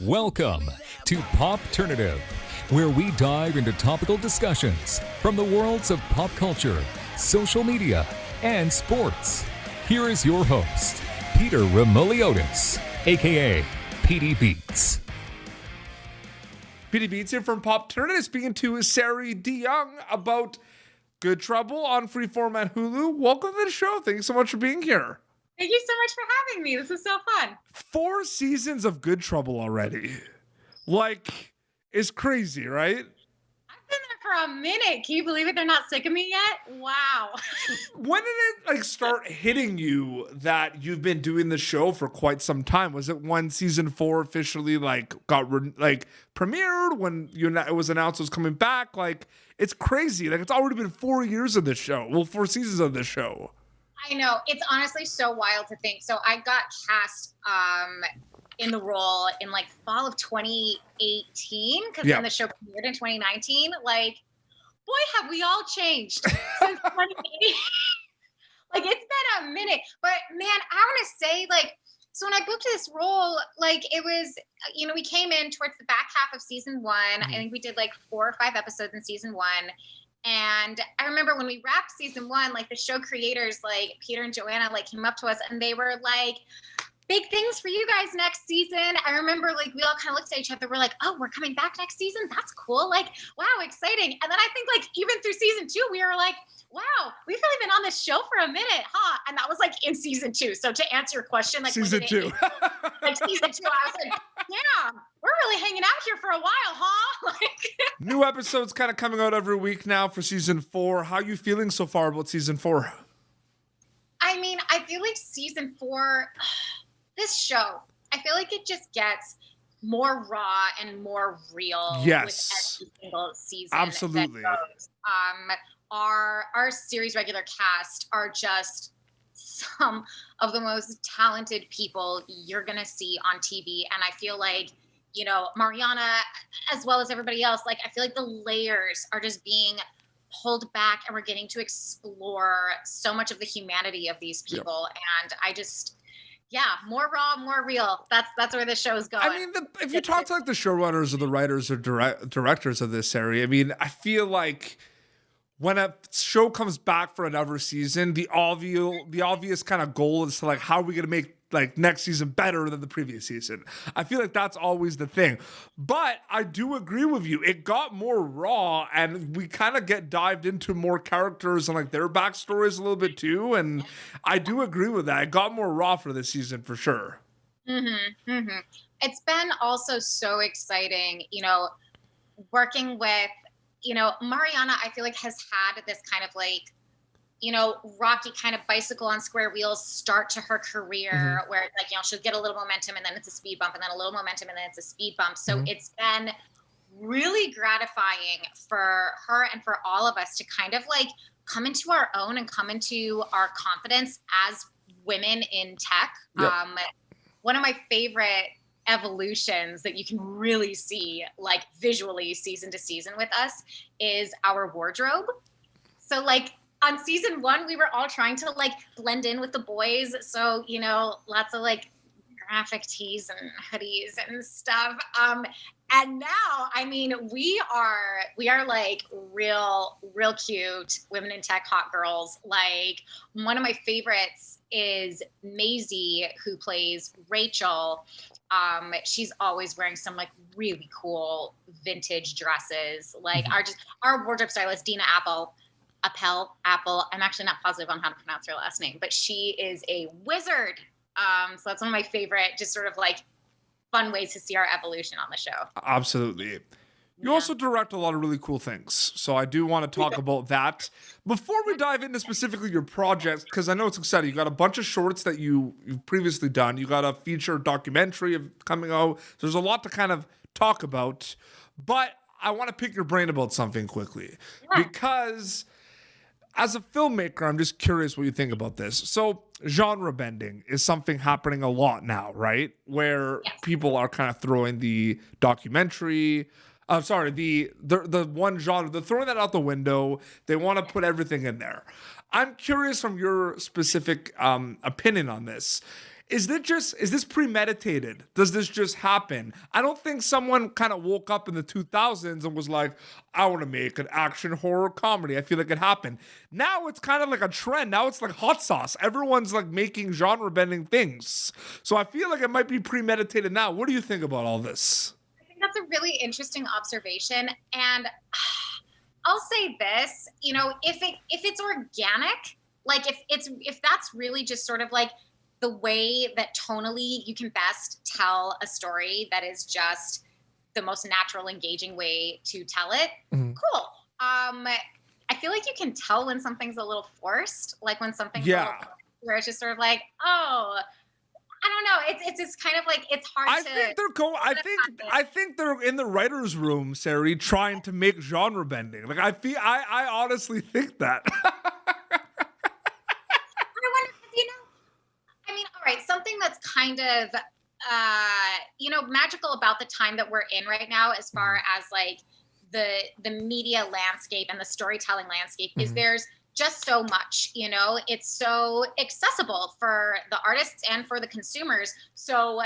Welcome to Popternative, where we dive into topical discussions from the worlds of pop culture, social media, and sports. Here is your host, Peter Remoliotis, aka PD Beats. PD Beats here from Popternative, speaking to Seri DeYoung about Good Trouble on Freeform and Hulu. Welcome to the show. Thank you so much for being here. Thank you so much for having me. This is so fun. 4 seasons of Good Trouble already. Like, it's crazy, right? I've been there for a minute. Can you believe it? They're not sick of me yet? Wow. When did it start hitting you that you've been doing the show for quite some time? Was it when season 4 officially got premiered, when it was announced it was coming back? Like, it's crazy. Like, it's already been 4 years of this show. Well, 4 seasons of this show. I know. It's honestly so wild to think. So I got cast in the role in fall of 2018 because then the show premiered in 2019. Like, boy, have we all changed since 2018. It's been a minute. But man, I want to say so when I booked this role, it was, we came in towards the back half of season 1. I think we did 4 or 5 episodes in season 1. And I remember when we wrapped season 1, the show creators, Peter and Joanna, came up to us and they were like, big things for you guys next season. I remember we all kind of looked at each other. We're like, oh, we're coming back next season? That's cool. Wow, exciting. And then I think even through season 2, we were like, wow, we've really been on this show for a minute, huh? And that was in season 2. So to answer your question, season 2. Season 2, I was like, yeah, we're really hanging out here for a while, huh? New episodes kind of coming out every week now for season 4. How are you feeling so far about season 4? I mean, I feel like season 4, this show, I feel like it just gets more raw and more real. Yes. With every single season. Absolutely. Our series regular cast are just some of the most talented people you're going to see on TV. And I feel like, Mariana, as well as everybody else, I feel like the layers are just being pulled back and we're getting to explore so much of the humanity of these people. Yep. And I just, more raw, more real. That's where the show's going. I mean, if you talk to the showrunners or the writers or directors of this series, I mean, I feel like when a show comes back for another season, the obvious kind of goal is to how are we going to make next season better than the previous season? I feel like that's always the thing. But I do agree with you. It got more raw and we kind of get dived into more characters and their backstories a little bit too. And I do agree with that. It got more raw for this season for sure. Mm-hmm. Mm-hmm. It's been also so exciting, working with, Mariana, I feel has had this kind of rocky kind of bicycle on square wheels start to her career where she'll get a little momentum and then it's a speed bump and then a little momentum and then it's a speed bump. So it's been really gratifying for her and for all of us to kind of come into our own and come into our confidence as women in tech. Yep. One of my favorite evolutions that you can really see visually season to season with us is our wardrobe. So on season 1, we were all trying to blend in with the boys. So, lots of graphic tees and hoodies and stuff. And now, I mean, we are real cute women in tech hot girls. One of my favorites is Maisie, who plays Rachel. She's always wearing some really cool vintage dresses. Our wardrobe stylist, Dina Apple. I'm actually not positive on how to pronounce her last name, but she is a wizard. So that's one of my favorite, just sort of fun ways to see our evolution on the show. Absolutely. You also direct a lot of really cool things. So I do want to talk about that. Before we dive into specifically your projects, because I know it's exciting. You got a bunch of shorts that you've previously done. You got a feature documentary coming out. So there's a lot to kind of talk about. But I want to pick your brain about something quickly. Yeah. Because as a filmmaker, I'm just curious what you think about this. So genre bending is something happening a lot now, right? Where people are kind of throwing the documentary, the one genre, they're throwing that out the window. They want to put everything in there. I'm curious from your specific opinion on this. is this premeditated? Does this just happen? I don't think someone kind of woke up in the 2000s and was like, I want to make an action horror comedy. I feel like it happened. Now it's kind of like a trend. Now it's like hot sauce. Everyone's like making genre bending things. So I feel like it might be premeditated now. What do you think about all this? I think that's a really interesting observation. And I'll say this, you know, if it's organic, like if that's really just sort of like the way that tonally you can best tell a story that is just the most natural, engaging way to tell it. Mm-hmm. Cool. I feel like you can tell when something's a little forced, like when something's a little forced, where it's just sort of like, oh, I don't know. It's just kind of like, it's hard I think they're in the writer's room, Seri, trying to make genre bending. Like I honestly think that. Right, something that's kind of, magical about the time that we're in right now, as far as like the media landscape and the storytelling landscape, is there's just so much, you know, it's so accessible for the artists and for the consumers. So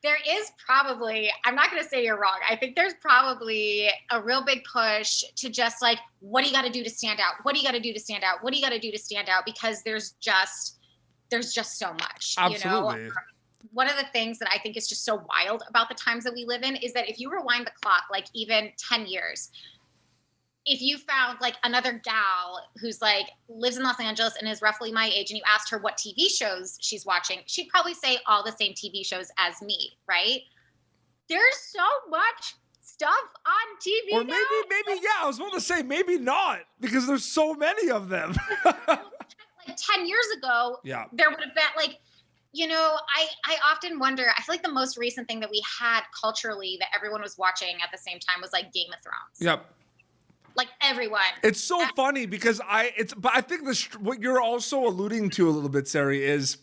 there is probably, I'm not going to say you're wrong. I think there's probably a real big push to just like, what do you got to do to stand out? What do you got to do to stand out? What do you got to do to stand out? Because there's just so much. Absolutely. You know? One of the things that I think is just so wild about the times that we live in is that if you rewind the clock, like even 10 years, if you found like another gal who's like lives in Los Angeles and is roughly my age, and you asked her what TV shows she's watching, she'd probably say all the same TV shows as me, right? There's so much stuff on TV or now. maybe, I was about to say maybe not, because there's so many of them. Like 10 years ago, there would have been like, you know, I often wonder, I feel like the most recent thing that we had culturally that everyone was watching at the same time was like Game of Thrones. Yep. Like everyone. It's so funny because but I think what you're also alluding to a little bit, Seri, is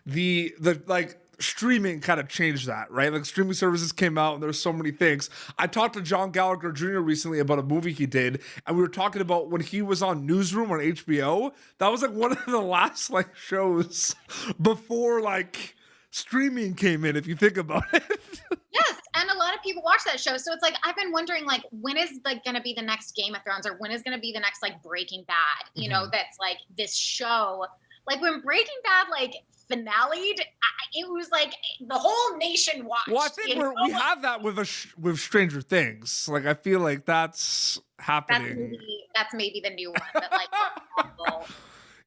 the like streaming kind of changed that, right? Like streaming services came out and there's so many things. I talked to John Gallagher Jr. recently about a movie he did, and we were talking about when he was on Newsroom on HBO. That was like one of the last like shows before like streaming came in, if you think about it. Yes, and a lot of people watch that show. So it's like, I've been wondering, like, when is like going to be the next Game of Thrones, or when is going to be the next like Breaking Bad? You know, that's like this show. Like when Breaking Bad like finale'd, it was like the whole nation watched. Well, I think we have that with Stranger Things. Like I feel like that's happening. That's maybe the new one that like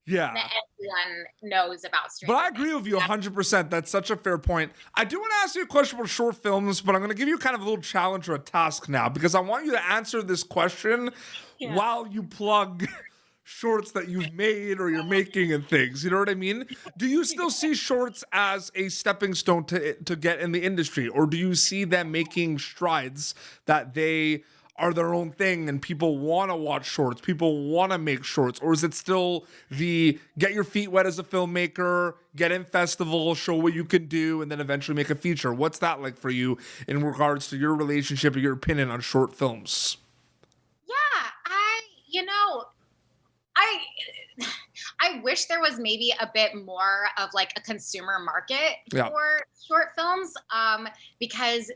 that everyone knows about Stranger Things. But I agree with you 100%. That's such a fair point. I do want to ask you a question about short films, but I'm going to give you kind of a little challenge or a task now, because I want you to answer this question while you plug shorts that you've made or you're making and things. You know what I mean? Do you still see shorts as a stepping stone to get in the industry, or do you see them making strides that they are their own thing and people want to watch shorts, people want to make shorts? Or is it still the get your feet wet as a filmmaker, get in festivals, show what you can do, and then eventually make a feature? What's that like for you in regards to your relationship or your opinion on short films? Yeah, I wish there was maybe a bit more of like a consumer market for short films, because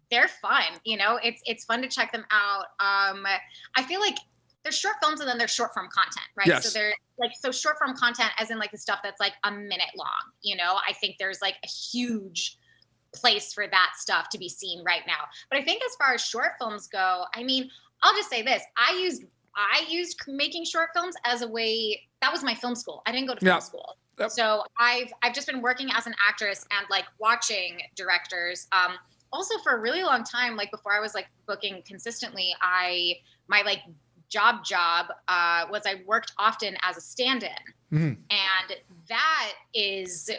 they're fun. You know, it's fun to check them out. I feel like there's short films and then there's short form content, right? Yes. So they're like, so short form content as in like the stuff that's like a minute long, you know, I think there's like a huge place for that stuff to be seen right now. But I think as far as short films go, I mean, I'll just say this. I used making short films as a way, that was my film school. I didn't go to film school. Yep. So I've just been working as an actress and like watching directors, also for a really long time, like before I was like booking consistently, my like job was I worked often as a stand-in. Mm-hmm. And that is,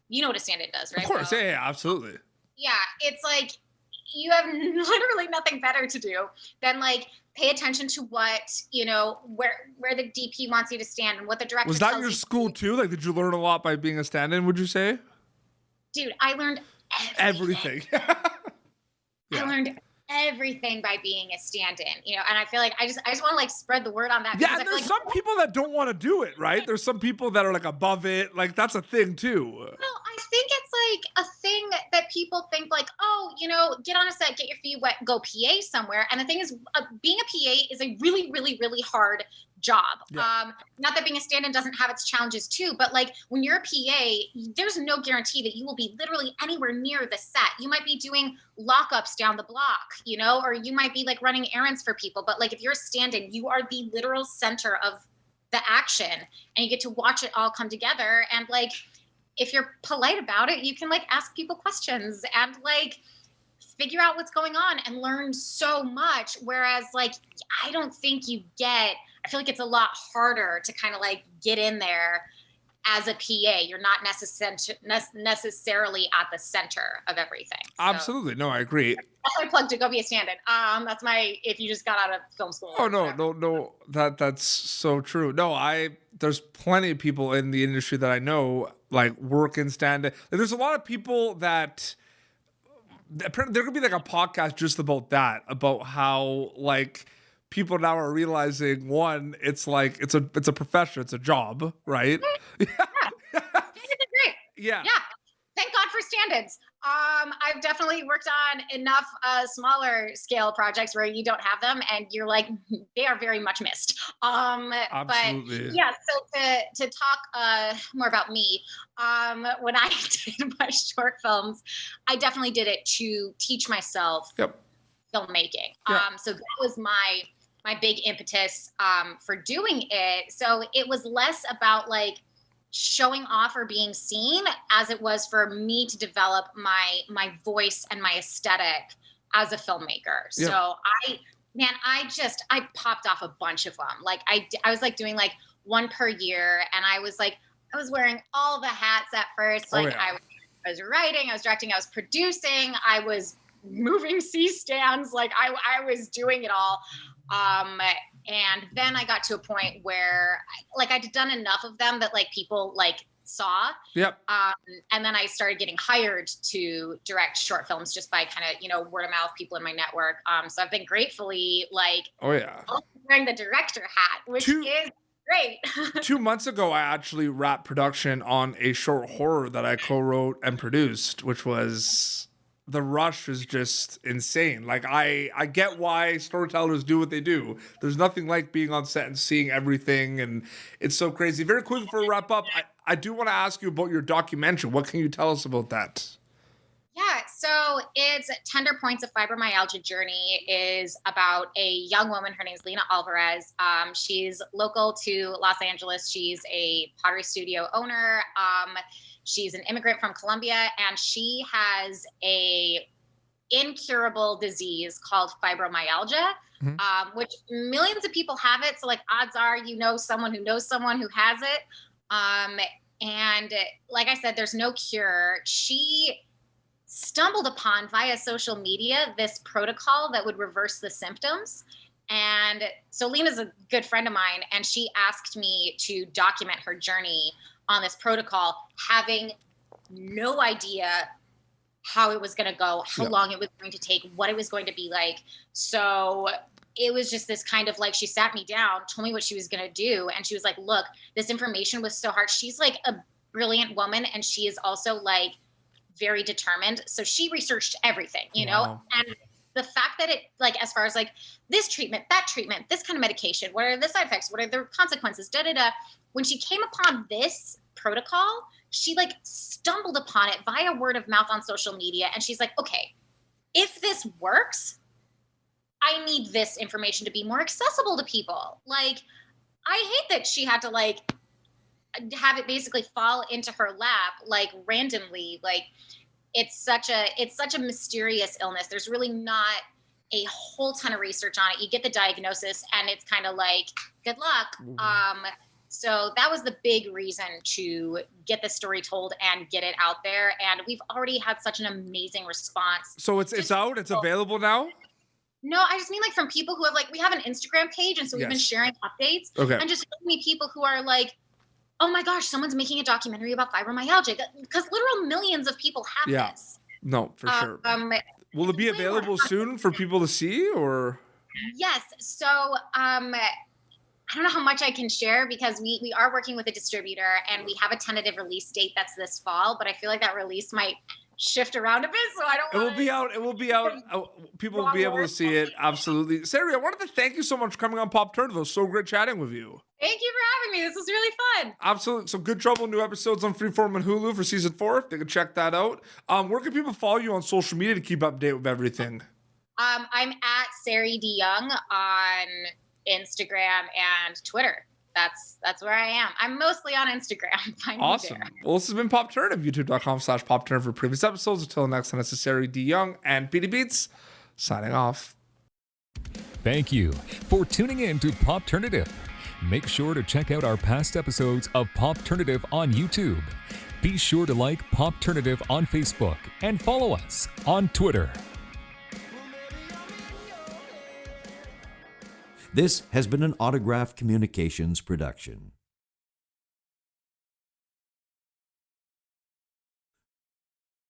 you know what a stand-in does, right? Of course, yeah, absolutely. Yeah, it's like you have literally nothing better to do than like pay attention to what, you know, where the DP wants you to stand and what the director was that your school too? Like, did you learn a lot by being a stand-in, would you say? Dude, I learned everything. I learned everything by being a stand-in, you know, and I feel like I just want to like spread the word on that. Yeah, and there's some people that don't want to do it, right? There's some people that are like above it. Like that's a thing too. Well, I think like a thing that people think like, oh, get on a set, get your feet wet, go PA somewhere. And the thing is, being a PA is a really, really, really hard job. Yeah. Not that being a stand-in doesn't have its challenges too, but like when you're a PA, there's no guarantee that you will be literally anywhere near the set. You might be doing lockups down the block, or you might be like running errands for people. But like if you're a stand-in, you are the literal center of the action and you get to watch it all come together. And like, if you're polite about it, you can like ask people questions and like figure out what's going on and learn so much. Whereas like, I feel like it's a lot harder to kind of like get in there as a PA. You're not necessarily at the center of everything. Absolutely. No, I agree. That's my plug to go be a stand-in. That's if you just got out of film school. Oh, no. That's so true. No, there's plenty of people in the industry that I know like work in stand-in. Like, there's a lot of people that there could be like a podcast just about that, about how like people now are realizing, one, it's like it's a profession, it's a job, right? Yeah. It's great. Yeah. Thank God for stand-ins. I've definitely worked on enough smaller scale projects where you don't have them and you're like, they are very much missed. Absolutely. But yeah, so to talk more about me, when I did my short films, I definitely did it to teach myself filmmaking. Yep. So that was my big impetus for doing it. So it was less about like showing off or being seen as it was for me to develop my voice and my aesthetic as a filmmaker. Yep. So I popped off a bunch of them. Like I was like doing like one per year, and I was wearing all the hats at first. Like I was writing, I was directing, I was producing, I was moving C-stands, like I was doing it all. And then I got to a point where I'd done enough of them that like people like saw. Yep. And then I started getting hired to direct short films just by kind of, word of mouth, people in my network. So I've been gratefully wearing the director hat, which is great. 2 months ago, I actually wrapped production on a short horror that I co-wrote and produced, which was... The rush is just insane. Like I get why storytellers do what they do. There's nothing like being on set and seeing everything, and it's so crazy. Very quickly before we wrap up, I do want to ask you about your documentary. What can you tell us about that? Yeah, so it's Tender Points of Fibromyalgia Journey is about a young woman. Her name is Lena Alvarez. She's local to Los Angeles. She's a pottery studio owner. She's an immigrant from Colombia, and she has a incurable disease called fibromyalgia, which millions of people have it. So like odds are, someone who knows someone who has it. And like I said, there's no cure. She stumbled upon via social media this protocol that would reverse the symptoms. And so Lena's a good friend of mine, and she asked me to document her journey on this protocol, having no idea how it was going to go, how long it was going to take, what it was going to be like. So it was just this kind of like, she sat me down, told me what she was going to do. And she was like, look, this information was so hard. She's like a brilliant woman, and she is also like very determined. So she researched everything, Wow. And the fact that it, like, as far as like this treatment, that treatment, this kind of medication, what are the side effects? What are the consequences? When she came upon this protocol, she like stumbled upon it via word of mouth on social media. And she's like, okay, if this works, I need this information to be more accessible to people. Like, I hate that she had to like have it basically fall into her lap, like randomly. Like it's such a mysterious illness. There's really not a whole ton of research on it. You get the diagnosis and it's kind of like, good luck. So that was the big reason to get the story told and get it out there. And we've already had such an amazing response. So it's out? It's available now? No, I just mean like from people who have like, we have an Instagram page. And so we've been sharing updates. Okay. And just me people who are like, oh my gosh, someone's making a documentary about fibromyalgia. Because literal millions of people have this. No, for sure. Will it be available soon for people to see, or? Yes. So I don't know how much I can share because we are working with a distributor and we have a tentative release date that's this fall, but I feel like that release might shift around a bit, so I don't It will be out. It will be out. People will be able to see it. Absolutely. Seri, I wanted to thank you so much for coming on Popternative. It was so great chatting with you. Thank you for having me. This was really fun. Absolutely. So Good Trouble, new episodes on Freeform and Hulu for season 4. They can check that out. Where can people follow you on social media to keep up to date with everything? I'm at Seri DeYoung on Instagram and Twitter. That's where I am. I'm mostly on Instagram. Find me Awesome. there. Well, this has been Popternative, youtube.com/Popternative for previous episodes. Until next time, this is Seri DeYoung and Petey Beats signing off. Thank you for tuning in to Popternative. Make sure to check out our past episodes of Popternative on YouTube. Be sure to like Popternative on Facebook and follow us on Twitter. This has been an Autograph Communications production.